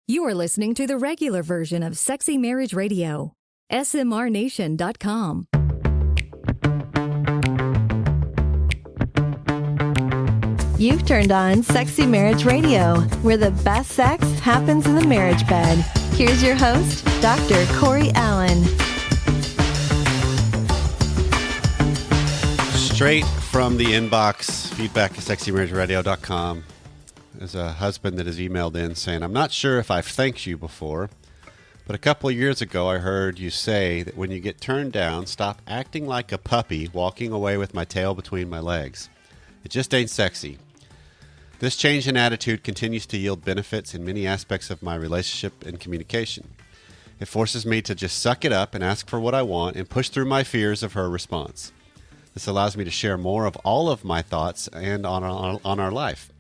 You are listening to the regular version of Sexy Marriage Radio. smrnation.com. You've turned on Sexy Marriage Radio, where the best sex happens in the marriage bed. Here's your host, Dr. Corey Allen. Straight from the inbox, feedback at sexymarriageradio.com. There's a husband that has emailed in saying, I'm not sure if I've thanked you before, but a couple of years ago I heard you say that when you get turned down, stop acting like a puppy walking away with my tail between my legs. It just ain't sexy. This change in attitude continues to yield benefits in many aspects of my relationship and communication. It forces me to just suck it up and ask for what I want and push through my fears of her response. This allows me to share more of all of my thoughts and on our life.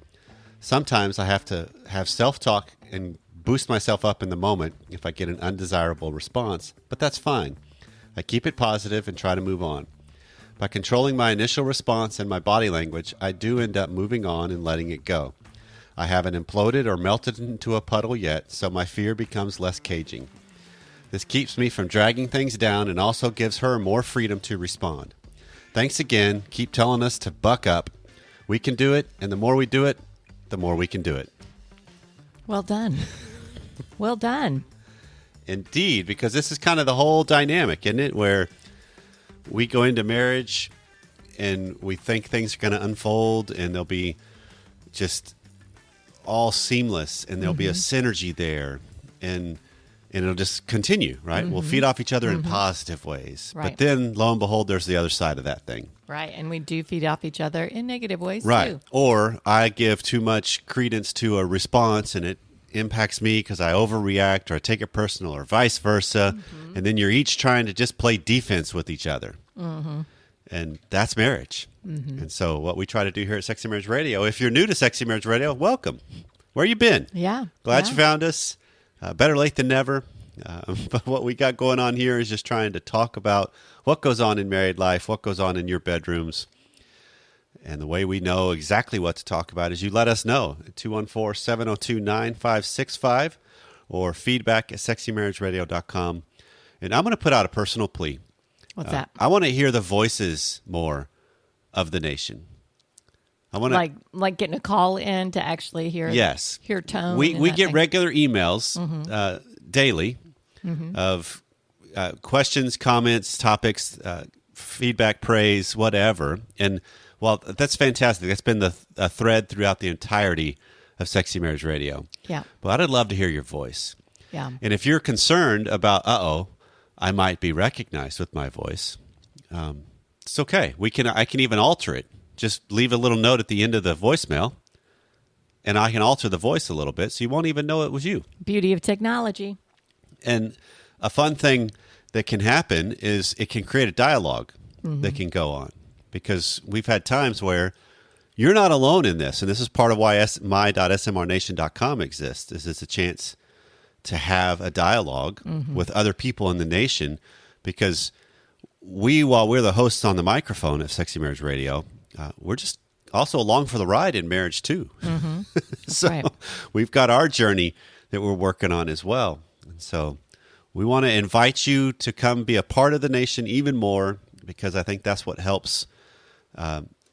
Sometimes I have to have self-talk and boost myself up in the moment if I get an undesirable response, but that's fine. I keep it positive and try to move on. By controlling my initial response and my body language, I do end up moving on and letting it go. I haven't imploded or melted into a puddle yet, so my fear becomes less caging. This keeps me from dragging things down and also gives her more freedom to respond. Thanks again. Keep telling us to buck up. We can do it, and the more we do it, the more we can do it. Well done. Well done. Indeed, because this is kind of the whole dynamic, isn't it? Where we go into marriage and we think things are going to unfold and they'll be just all seamless and there'll be a synergy there and it'll just continue, right? We'll feed off each other in positive ways. Right. But then, lo and behold, there's the other side of that thing. Right, and we do feed off each other in negative ways, right. too. Or I give too much credence to a response and it impacts me because I overreact or I take it personal or vice versa. And then you're each trying to just play defense with each other. And that's marriage. And so what we try to do here at Sexy Marriage Radio, if you're new to Sexy Marriage Radio, welcome. Where you been? Yeah. Glad you found us. Better late than never. But what we got going on here is just trying to talk about what goes on in married life, what goes on in your bedrooms. And the way we know exactly what to talk about is you let us know at 214-702-9565 or feedback at sexymarriageradio.com. And I'm going to put out a personal plea. What's that? I want to hear the voices more of the nation. I want to like getting a call in to actually hear hear tone. We get regular emails daily of questions, comments, topics, feedback, praise, whatever. And well, that's fantastic. That's been a thread throughout the entirety of Sexy Marriage Radio. Yeah. But I'd love to hear your voice. Yeah. And if you're concerned about, I might be recognized with my voice, it's okay. I can even alter it. Just leave a little note at the end of the voicemail, and I can alter the voice a little bit so you won't even know it was you. Beauty of technology. And a fun thing that can happen is it can create a dialogue that can go on, because we've had times where you're not alone in this, and this is part of why my.smrnation.com exists, is it's a chance to have a dialogue with other people in the nation, because while we're the hosts on the microphone at Sexy Marriage Radio, we're just also along for the ride in marriage too. So we've got our journey that we're working on as well. And so we want to invite you to come be a part of the nation even more, because I think that's what helps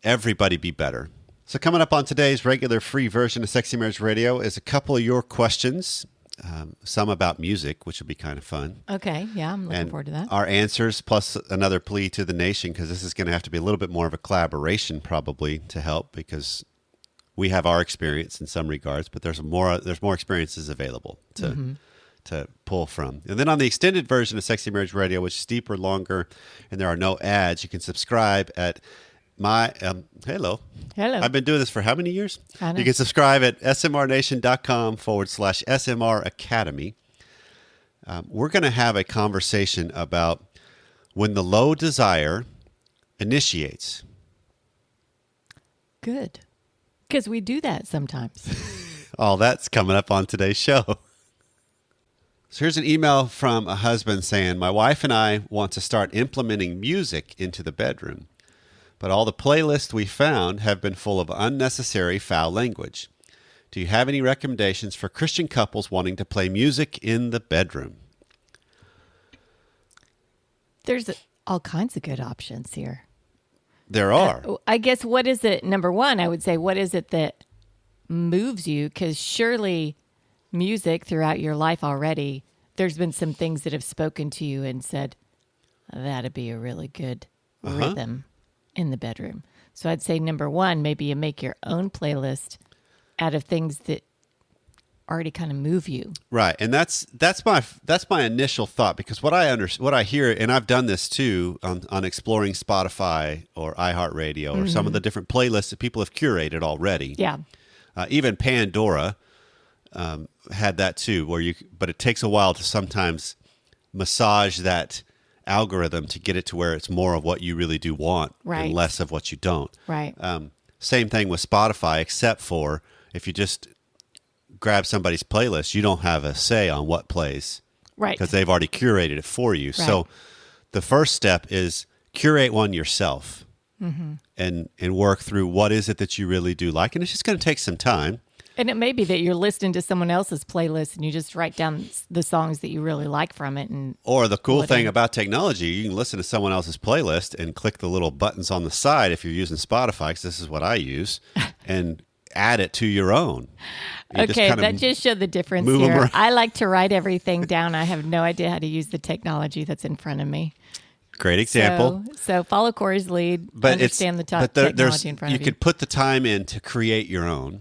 everybody be better. So coming up on today's regular free version of Sexy Marriage Radio is a couple of your questions. Some about music, which will be kind of fun. Okay, yeah, I'm looking forward to that. Our answers, plus another plea to the nation, because this is going to have to be a little bit more of a collaboration probably to help, because we have our experience in some regards, but there's more experiences available to pull from. And then on the extended version of Sexy Marriage Radio, which is deeper, longer, and there are no ads, you can subscribe at Hello. I've been doing this for how many years? I know. You can subscribe at smrnation.com/SMR Academy. We're going to have a conversation about when the low desire initiates. Good. Because we do that sometimes. All that's coming up on today's show. So here's an email from a husband saying, my wife and I want to start implementing music into the bedroom, but all the playlists we found have been full of unnecessary foul language. Do you have any recommendations for Christian couples wanting to play music in the bedroom? There's all kinds of good options here. There are. I guess what is it? Number one, I would say, what is it that moves you? Because surely music throughout your life already, there's been some things that have spoken to you and said, that'd be a really good rhythm in the bedroom. So I'd say number one, maybe you make your own playlist out of things that already kind of move you. Right, and that's my initial thought, because what I hear, and I've done this too on exploring Spotify or iHeartRadio or some of the different playlists that people have curated already. Yeah. Even Pandora had that too, but it takes a while to sometimes massage that algorithm to get it to where it's more of what you really do want and less of what you don't. Right. Same thing with Spotify, except for if you just grab somebody's playlist, you don't have a say on what plays. Right. Because they've already curated it for you. Right. So the first step is curate one yourself and work through what is it that you really do like. And it's just going to take some time. And it may be that you're listening to someone else's playlist and you just write down the songs that you really like from it. Or the cool thing about technology, you can listen to someone else's playlist and click the little buttons on the side if you're using Spotify, because this is what I use, and add it to your own. Okay, that just showed the difference here. I like to write everything down. I have no idea how to use the technology that's in front of me. Great example. So follow Corey's lead, understand the technology in front of you. You could put the time in to create your own.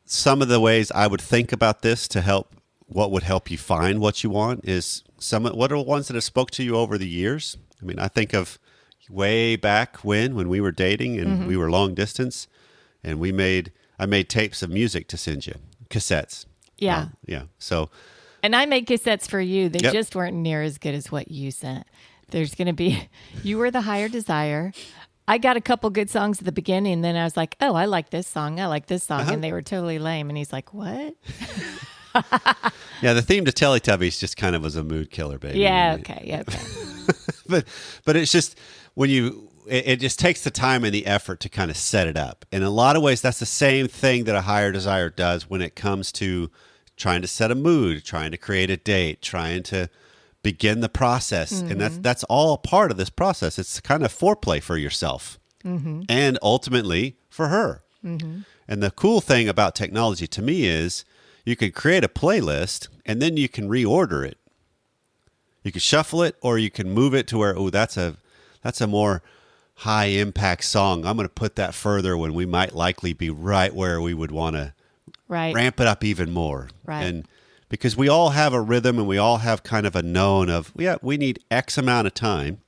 Some of the ways I would think about this to help, what would help you find what you want is what are the ones that have spoke to you over the years? I mean, I think of way back when we were dating and we were long distance, and I made tapes of music to send you, cassettes. Yeah. Yeah. So. And I made cassettes for you. They just weren't near as good as what you sent. There's going to be, you were the higher desire. I got a couple good songs at the beginning, and then I was like, oh, I like this song. I like this song. And they were totally lame. And he's like, what? Yeah, the theme to Teletubbies just kind of was a mood killer, baby. Yeah, okay. Yeah, okay. But it's just, it just takes the time and the effort to kind of set it up. And in a lot of ways, that's the same thing that a higher desire does when it comes to trying to set a mood, trying to create a date, trying to begin the process. And that's all part of this process. It's kind of foreplay for yourself and ultimately for her. And the cool thing about technology to me is you can create a playlist and then you can reorder it. You can shuffle it, or you can move it to where, oh, that's a more high impact song. I'm going to put that further when we might likely be right where we would want to ramp it up even more. Right. And because we all have a rhythm and we all have kind of a known of, we need X amount of time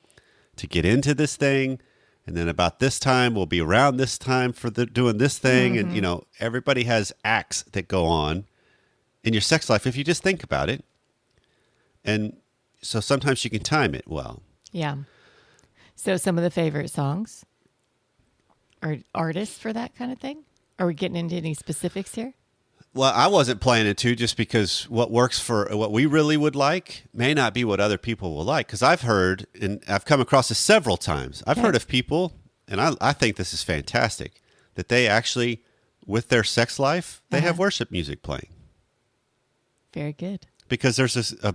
to get into this thing. And then about this time, we'll be around this time for doing this thing. And, everybody has acts that go on in your sex life if you just think about it. And so sometimes you can time it well. Yeah. So some of the favorite songs or artists for that kind of thing? Are we getting into any specifics here? Well, I wasn't planning to, just because what works for what we really would like may not be what other people will like. Because I've heard, and I've come across this several times, I've heard of people, and I think this is fantastic, that they actually, with their sex life, they have worship music playing. Very good. Because there's a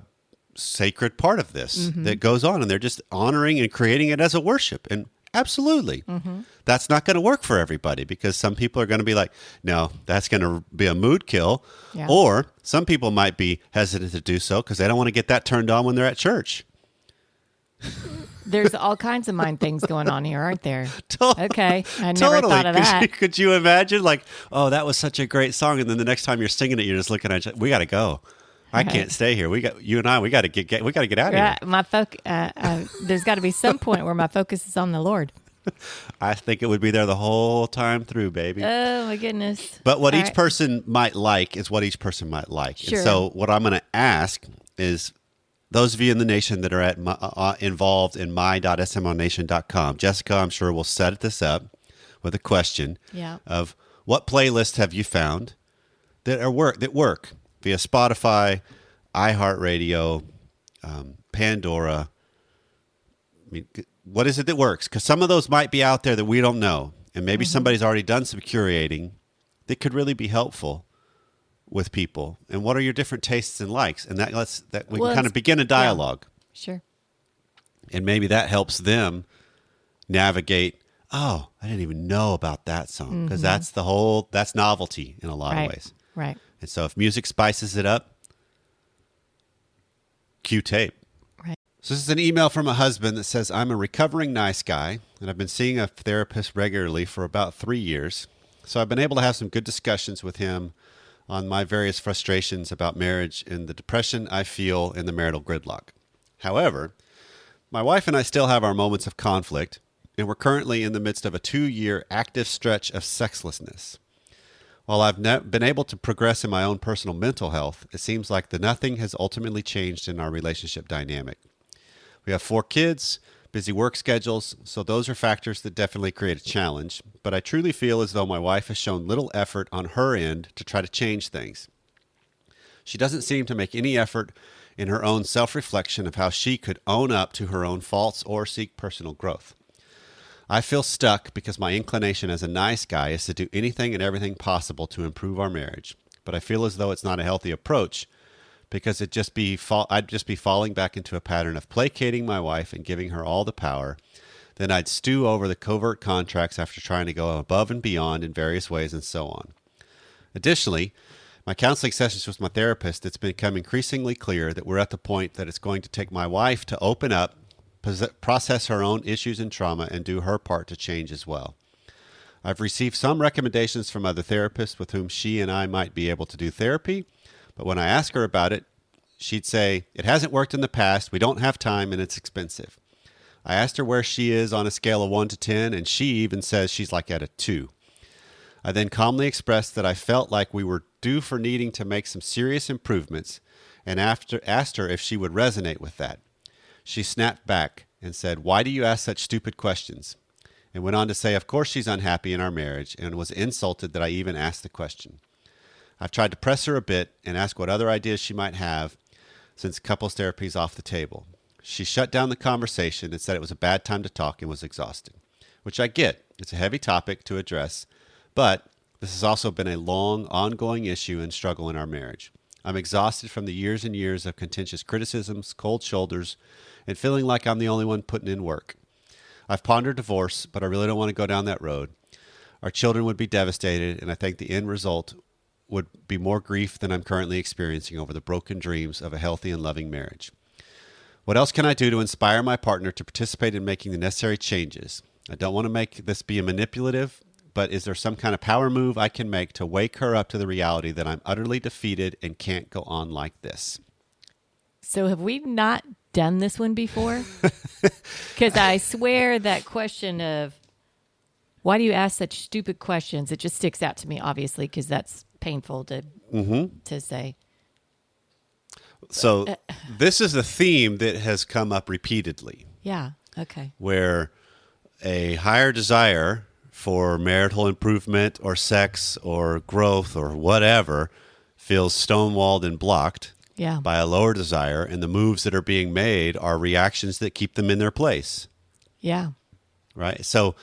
sacred part of this that goes on, and they're just honoring and creating it as a worship. And absolutely. That's not going to work for everybody, because some people are going to be like, no, that's going to be a mood kill. Yeah. Or some people might be hesitant to do so because they don't want to get that turned on when they're at church. There's all kinds of mind things going on here, aren't there? Okay. I never thought of that. Could you imagine, like, oh, that was such a great song, and then the next time you're singing it, you're just looking at each other, we got to go. I can't stay here. We got to get out of here. My there's got to be some point where my focus is on the Lord. I think it would be there the whole time through, baby. Oh my goodness! But what each person might like is what each person might like. Sure. And so, what I'm going to ask is, those of you in the nation that are involved in my.smonnation.com, Jessica, I'm sure will set this up with a question of what playlists have you found that work via Spotify, iHeartRadio, Pandora. I mean, what is it that works? Because some of those might be out there that we don't know. And maybe somebody's already done some curating that could really be helpful with people? And what are your different tastes and likes? And that we can kind of begin a dialogue. Yeah. Sure. And maybe that helps them navigate, oh, I didn't even know about that song, because that's novelty in a lot of ways. Right. And so if music spices it up, cue tape. Right. So this is an email from a husband that says, I'm a recovering nice guy, and I've been seeing a therapist regularly for about 3 years. So I've been able to have some good discussions with him on my various frustrations about marriage and the depression I feel in the marital gridlock. However, my wife and I still have our moments of conflict, and we're currently in the midst of a 2-year active stretch of sexlessness. While I've been able to progress in my own personal mental health, it seems like nothing has ultimately changed in our relationship dynamic. We have 4 kids, busy work schedules, so those are factors that definitely create a challenge, but I truly feel as though my wife has shown little effort on her end to try to change things. She doesn't seem to make any effort in her own self-reflection of how she could own up to her own faults or seek personal growth. I feel stuck because my inclination as a nice guy is to do anything and everything possible to improve our marriage, but I feel as though it's not a healthy approach because I'd just be falling back into a pattern of placating my wife and giving her all the power. Then I'd stew over the covert contracts after trying to go above and beyond in various ways and so on. Additionally, my counseling sessions with my therapist, it's become increasingly clear that we're at the point that it's going to take my wife to open up, process her own issues and trauma, and do her part to change as well. I've received some recommendations from other therapists with whom she and I might be able to do therapy, but when I ask her about it, she'd say, it hasn't worked in the past, we don't have time, and it's expensive. I asked her where she is on a scale of 1 to 10, and she even says she's like at a 2. I then calmly expressed that I felt like we were due for needing to make some serious improvements, and asked her if she would resonate with that. She snapped back and said, why do you ask such stupid questions? And went on to say, of course she's unhappy in our marriage, and was insulted that I even asked the question. I've tried to press her a bit and ask what other ideas she might have since couples therapy is off the table. She shut down the conversation and said it was a bad time to talk and was exhausted, which I get. It's a heavy topic to address, but this has also been a long, ongoing issue and struggle in our marriage. I'm exhausted from the years and years of contentious criticisms, cold shoulders, and feeling like I'm the only one putting in work. I've pondered divorce, but I really don't want to go down that road. Our children would be devastated, and I think the end result would be more grief than I'm currently experiencing over the broken dreams of a healthy and loving marriage. What else can I do to inspire my partner to participate in making the necessary changes? I don't want to make this be a manipulative, but is there some kind of power move I can make to wake her up to the reality that I'm utterly defeated and can't go on like this? So have we not done this one before? Because I swear that question of why do you ask such stupid questions? It just sticks out to me, obviously, because that's painful to say. So this is a theme that has come up repeatedly. Yeah. Okay. Where a higher desire for marital improvement or sex or growth or whatever feels stonewalled and blocked by a lower desire, and the moves that are being made are reactions that keep them in their place. Yeah. Right? So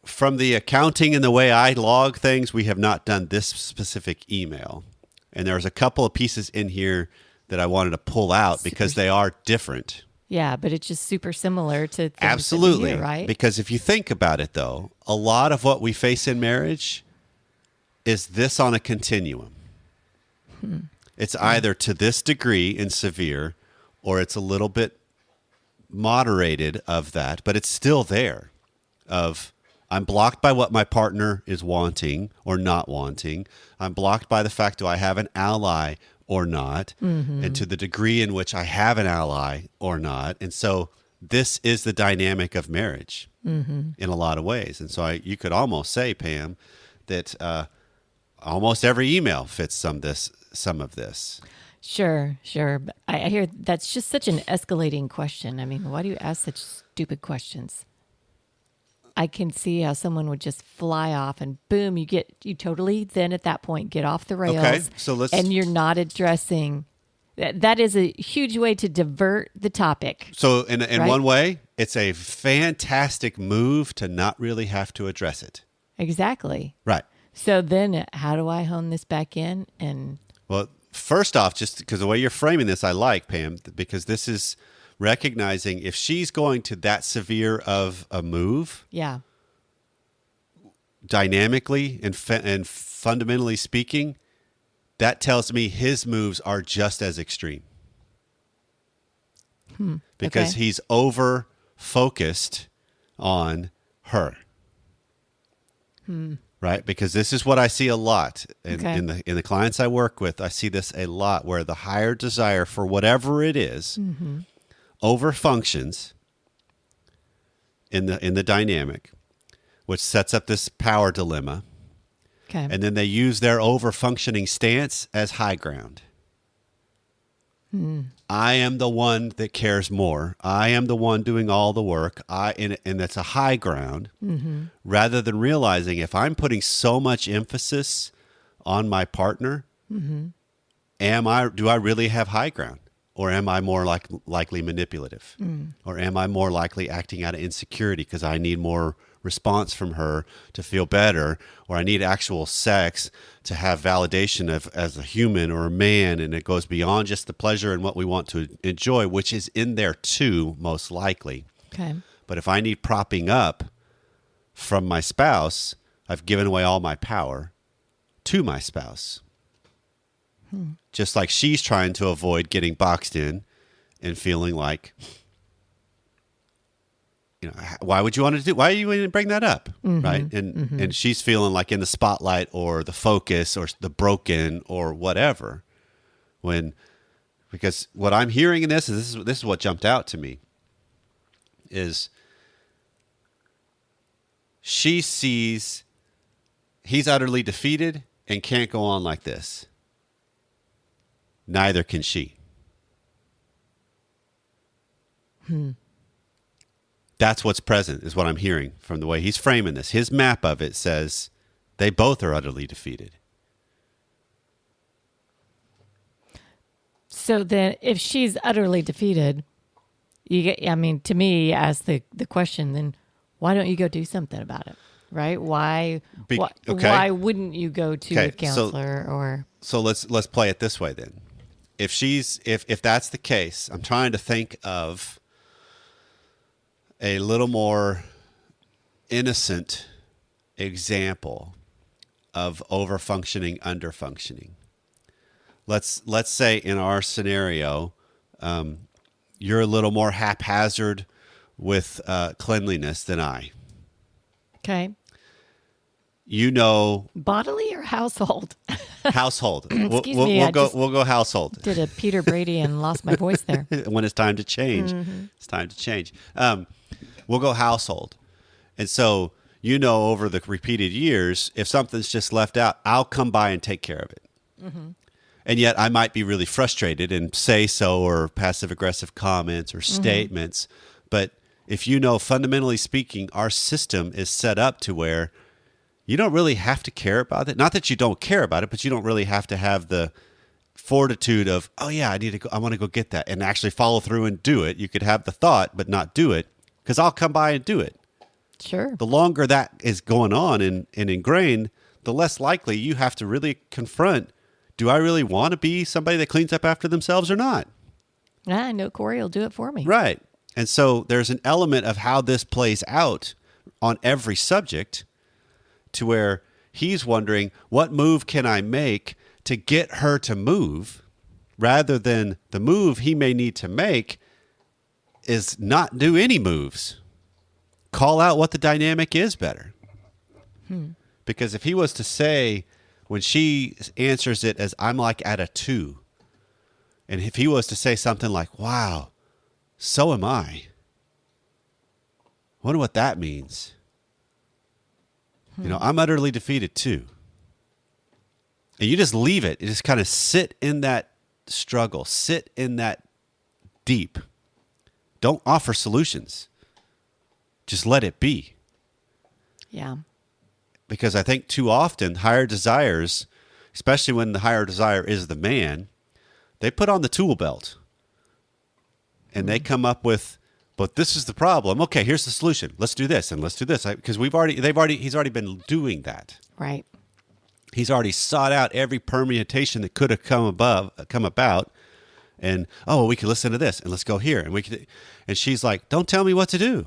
from the accounting and the way I log things, we have not done this specific email. And there's a couple of pieces in here that I wanted to pull out because they are different. Yeah, but it's just super similar to things Absolutely. That we hear, right? Because if you think about it, though, a lot of what we face in marriage is this on a continuum. It's either to this degree and severe, or it's a little bit moderated of that, but it's still there of I'm blocked by what my partner is wanting or not wanting. I'm blocked by the fact, do I have an ally or not? And to the degree in which I have an ally or not. And so this is the dynamic of marriage in a lot of ways. And so you could almost say, Pam, that almost every email fits some of this. Sure. But I hear that's just such an escalating question. I mean, why do you ask such stupid questions? I can see how someone would just fly off and boom, you totally then at that point get off the rails. Okay, so and you're not addressing that is a huge way to divert the topic. So in right? one way, it's a fantastic move to not really have to address it. Exactly. Right. So then how do I hone this back in? And Well, first off, just because the way you're framing this, I like, Pam, because this is recognizing if she's going to that severe of a move, yeah. dynamically and fundamentally speaking, that tells me his moves are just as extreme. Because Okay. he's over focused on her. Right? Because this is what I see a lot in the clients I work with. I see this a lot where the higher desire for whatever it is over functions in the dynamic, which sets up this power dilemma. Okay. And then they use their over functioning stance as high ground. I am the one that cares more. I am the one doing all the work. And that's a high ground, rather than realizing if I'm putting so much emphasis on my partner, do I really have high ground, or am I more likely manipulative, or am I more likely acting out of insecurity because I need more response from her to feel better, or I need actual sex to have validation as a human or a man, and it goes beyond just the pleasure and what we want to enjoy, which is in there too, most likely. Okay. But if I need propping up from my spouse, I've given away all my power to my spouse. Just like she's trying to avoid getting boxed in and feeling like, why would you want to do? Why you even bring that up, right? And she's feeling like in the spotlight or the focus or the broken or whatever. Because what I'm hearing in this is what jumped out to me is she sees he's utterly defeated and can't go on like this. Neither can she. That's what's present, is what I'm hearing from the way he's framing this. His map of it says they both are utterly defeated. So then if she's utterly defeated, to me, ask the question, then why don't you go do something about it? Right? Why wouldn't you go to a counselor or? So let's play it this way then. If that's the case, I'm trying to think of a little more innocent example of over-functioning, under-functioning. Let's say in our scenario, you're a little more haphazard with cleanliness than I. Okay. Bodily or household? Household. Excuse me. We'll go household. Did a Peter Brady and lost my voice there. When it's time to change, it's time to change. We'll go household. And so, over the repeated years, if something's just left out, I'll come by and take care of it. And yet I might be really frustrated and say so, or passive aggressive comments or statements. But if fundamentally speaking, our system is set up to where you don't really have to care about it. Not that you don't care about it, but you don't really have to have the fortitude of, oh yeah, I want to go get that, and actually follow through and do it. You could have the thought, but not do it, because I'll come by and do it. Sure. The longer that is going on and ingrained, the less likely you have to really confront, do I really want to be somebody that cleans up after themselves or not? I know Corey will do it for me. Right. And so there's an element of how this plays out on every subject, to where he's wondering, what move can I make to get her to move, rather than the move he may need to make is not do any moves. Call out what the dynamic is better. Because if he was to say, when she answers it as I'm like at a 2, and if he was to say something like, wow, so am I. Wonder what that means. I'm utterly defeated too. And you just leave it. You just kind of sit in that struggle, sit in that deep. Don't offer solutions. Just let it be. Yeah. Because I think too often higher desires, especially when the higher desire is the man, they put on the tool belt. And they come up with, but this is the problem. Okay, here's the solution. Let's do this and let's do this. Because he's already been doing that. Right. He's already sought out every permutation that could have come about. And, oh, well, we could listen to this and let's go here. And she's like, don't tell me what to do.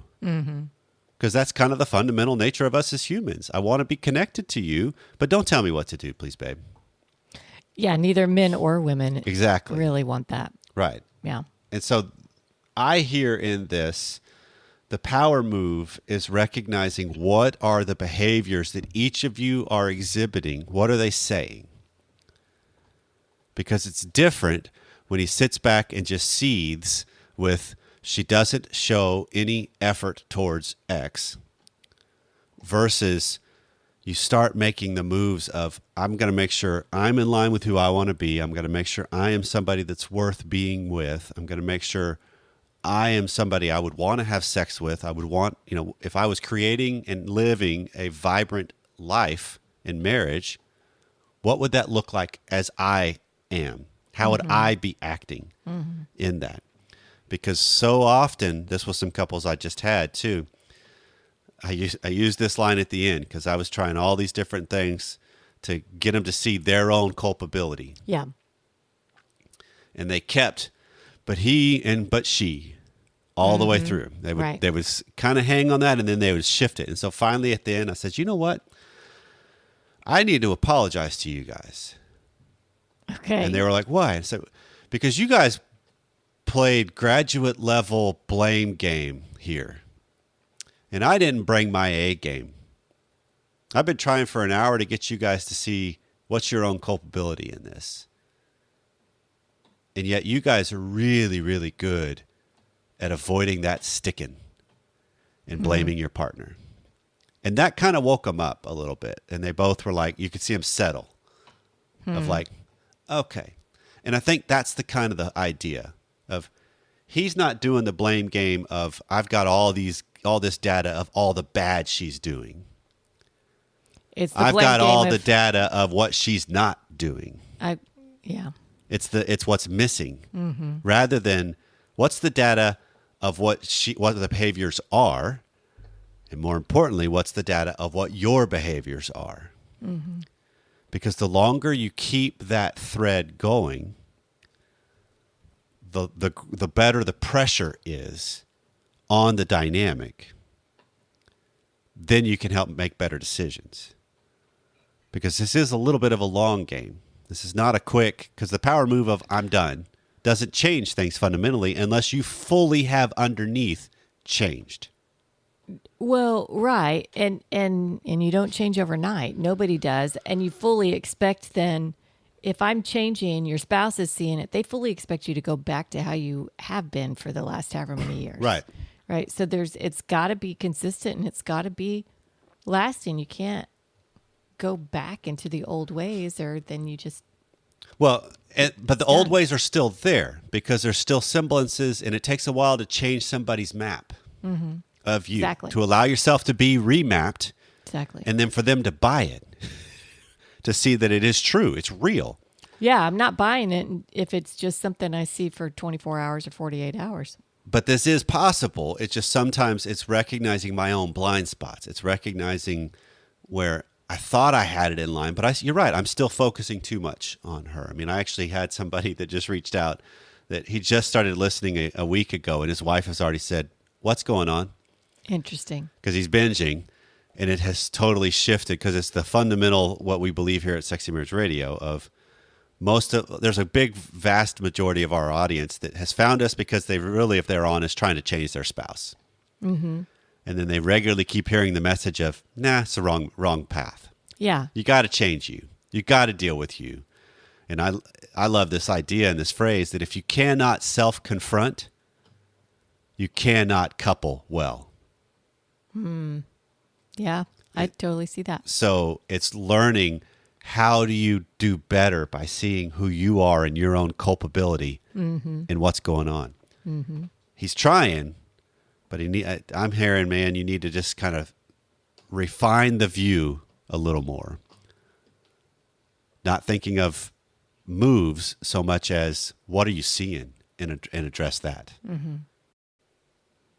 Because that's kind of the fundamental nature of us as humans. I want to be connected to you, but don't tell me what to do, please, babe. Yeah, neither men or women Exactly. really want that. Right. Yeah. And so I hear in this, the power move is recognizing what are the behaviors that each of you are exhibiting. What are they saying? Because it's different when he sits back and just seethes with, she doesn't show any effort towards X, versus you start making the moves of, I'm going to make sure I'm in line with who I want to be. I'm going to make sure I am somebody that's worth being with. I'm going to make sure I am somebody I would want to have sex with. I would want, if I was creating and living a vibrant life in marriage, what would that look like as I am? How would I be acting in that? Because so often, this was some couples I just had too. I used this line at the end because I was trying all these different things to get them to see their own culpability. Yeah. And they kept, but he and but she, all the way through. They would kind of hang on that, and then they would shift it. And so finally at the end, I said, you know what? I need to apologize to you guys. Okay. And they were like, why? I said, because you guys played graduate level blame game here. And I didn't bring my A game. I've been trying for an hour to get you guys to see what's your own culpability in this. And yet you guys are really, really good at avoiding that sticking and blaming your partner. And that kind of woke them up a little bit. And they both were like, you could see them settle of like, okay. And I think that's the kind of the idea of, he's not doing the blame game of, I've got all this data of all the bad she's doing. It's the I've blame got game all of, the data of what she's not doing. Yeah. It's what's missing, rather than what's the data of what the behaviors are, and more importantly, what's the data of what your behaviors are. Because the longer you keep that thread going, the better the pressure is on the dynamic, then you can help make better decisions. Because this is a little bit of a long game. This is not a quick, because the power move of I'm done doesn't change things fundamentally unless you fully have underneath changed. Well, right. And you don't change overnight. Nobody does. And you fully expect then, if I'm changing, your spouse is seeing it, they fully expect you to go back to how you have been for the last however many years. Right. Right. So it's got to be consistent and it's got to be lasting. You can't go back into the old ways, or then you just. Well, but the old ways are still there because there's still semblances, and it takes a while to change somebody's map of you, to allow yourself to be remapped. Exactly. And then for them to buy it, to see that it is true, it's real. Yeah, I'm not buying it if it's just something I see for 24 hours or 48 hours. But this is possible. It's just sometimes it's recognizing my own blind spots. It's recognizing where I thought I had it in line, but you're right. I'm still focusing too much on her. I mean, I actually had somebody that just reached out that he just started listening a week ago, and his wife has already said, "What's going on?" Interesting. Because he's binging, and it has totally shifted because it's the fundamental, what we believe here at Sexy Marriage Radio, of there's a big, vast majority of our audience that has found us because they really, if they're honest, trying to change their spouse. And then they regularly keep hearing the message of, nah, it's the wrong path. Yeah. You got to change you. You got to deal with you. And I love this idea and this phrase that if you cannot self-confront, you cannot couple well. Yeah, I totally see that. So it's learning, how do you do better by seeing who you are and your own culpability and what's going on. He's trying, but I'm hearing, man, you need to just kind of refine the view a little more. Not thinking of moves so much as what are you seeing, and address that.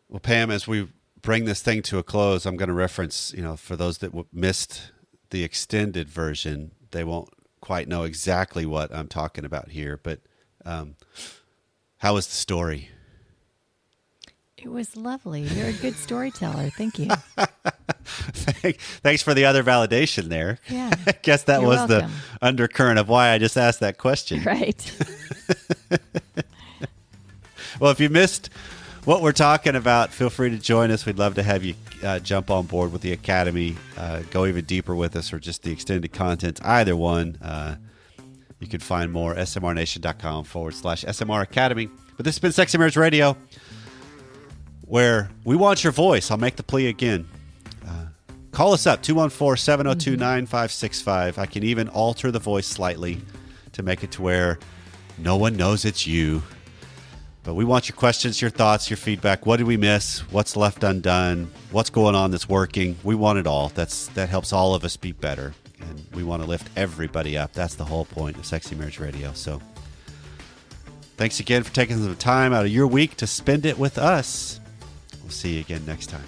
Well, Pam, as we bring this thing to a close, I'm going to reference, for those that missed the extended version, they won't quite know exactly what I'm talking about here. But how was the story? It was lovely. You're a good storyteller. Thank you. Thanks for the other validation there. Yeah. I guess that You're was welcome. the undercurrent of why I just asked that question. Right. Well, if you missed what we're talking about, feel free to join us. We'd love to have you jump on board with the Academy, go even deeper with us, or just the extended content. Either one. You can find more at smrnation.com/SMR Academy. But this has been Sexy Marriage Radio, where we want your voice. I'll make the plea again. Call us up, 214-702-9565. I can even alter the voice slightly to make it to where no one knows it's you. But we want your questions, your thoughts, your feedback. What did we miss? What's left undone? What's going on that's working? We want it all. That helps all of us be better. And we want to lift everybody up. That's the whole point of Sexy Marriage Radio. So thanks again for taking some time out of your week to spend it with us. We'll see you again next time.